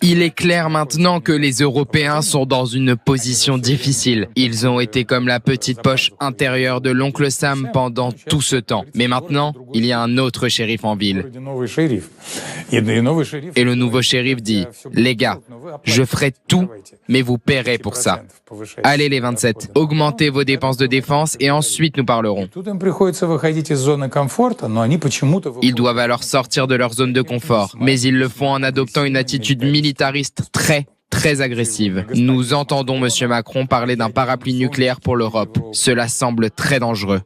Il est clair maintenant que les Européens sont dans une position difficile. Ils ont été comme la petite poche intérieure de l'oncle Sam pendant tout ce temps. Mais maintenant, il y a un autre shérif en ville. Et le nouveau shérif dit, les gars, je ferai tout, mais vous paierez pour ça. Allez les 27, augmentez vos dépenses de défense et ensuite nous parlerons. Ils doivent alors sortir de leur zone de confort, mais ils le font en adoptant une attitude militariste très agressive. Nous entendons M. Macron parler d'un parapluie nucléaire pour l'Europe. Cela semble très dangereux.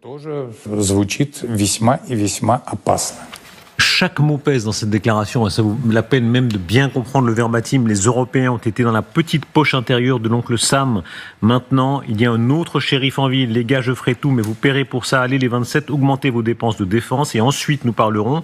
Chaque mot pèse dans cette déclaration, et ça vaut la peine même de bien comprendre le verbatim. Les Européens ont été dans la petite poche intérieure de l'oncle Sam. Maintenant, il y a un autre shérif en ville. Les gars, je ferai tout, mais vous paierez pour ça. Allez les 27, augmentez vos dépenses de défense et ensuite nous parlerons.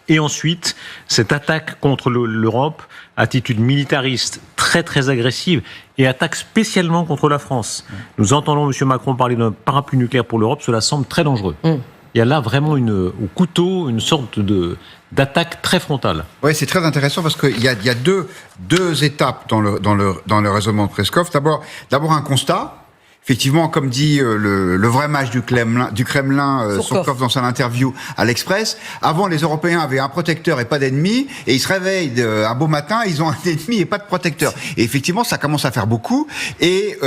Et ensuite, cette attaque contre l'Europe, attitude militariste très agressive et attaque spécialement contre la France. Nous entendons M. Macron parler d'un parapluie nucléaire pour l'Europe, cela semble très dangereux. Il y a là vraiment au couteau une sorte d'attaque très frontale. Oui, c'est très intéressant parce qu'il y a deux étapes dans le raisonnement de Peskov. D'abord un constat. Effectivement, comme dit le vrai mage du Kremlin, Surkov dans son interview à l'Express, avant les Européens avaient un protecteur et pas d'ennemis, et ils se réveillent un beau matin, ils ont un ennemi et pas de protecteur. Et effectivement, ça commence à faire beaucoup, et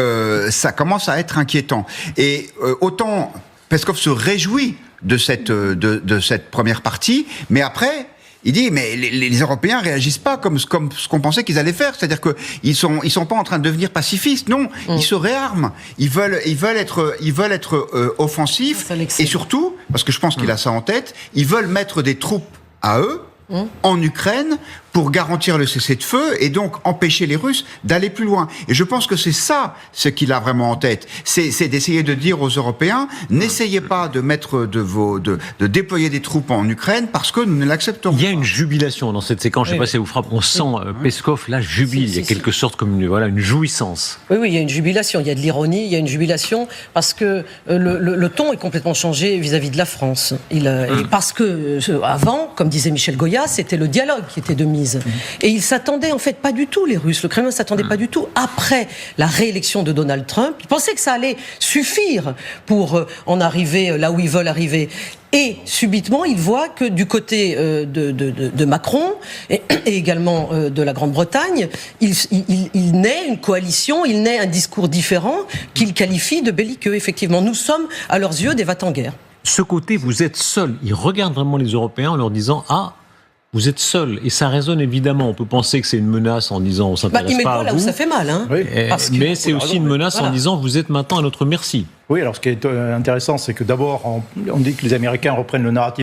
ça commence à être inquiétant. Et autant Peskov se réjouit de cette première partie, mais après, il dit mais les Européens réagissent pas comme ce qu'on pensait qu'ils allaient faire, c'est-à-dire que ils sont pas en train de devenir pacifistes, non, ils se réarment, ils veulent être offensifs, et surtout, parce que je pense qu'il a ça en tête, ils veulent mettre des troupes à eux en Ukraine pour garantir le cessez-le-feu et donc empêcher les Russes d'aller plus loin. Et je pense que c'est ça ce qu'il a vraiment en tête. C'est d'essayer de dire aux Européens, n'essayez pas de de déployer des troupes en Ukraine parce que nous ne l'accepterons pas. Il y a une jubilation dans cette séquence, je ne sais pas si ça vous frappe, on sent Peskov là jubile, il y a quelque sorte comme une jouissance. Oui, il y a une jubilation, il y a de l'ironie, il y a une jubilation parce que le ton est complètement changé vis-à-vis de la France. Et parce que avant, comme disait Michel Goya, c'était le dialogue qui était de mise. Et ils s'attendaient en fait pas du tout, les Russes. Le Kremlin ne s'attendait pas du tout. Après la réélection de Donald Trump, ils pensaient que ça allait suffire pour en arriver là où ils veulent arriver. Et subitement, ils voient que du côté de Macron et également de la Grande-Bretagne, il naît une coalition, il naît un discours différent qu'ils qualifient de belliqueux. Effectivement, nous sommes à leurs yeux des va-t-en-guerre. Ce côté, vous êtes seuls. Ils regardent vraiment les Européens en leur disant « Ah, vous êtes seuls ». Et ça résonne évidemment. On peut penser que c'est une menace en disant « On ne s'intéresse pas à vous ». Là où ça fait mal. Hein. Oui. Mais c'est aussi une menace en disant « Vous êtes maintenant à notre merci ». Oui, alors ce qui est intéressant, c'est que d'abord, on dit que les Américains reprennent le narratif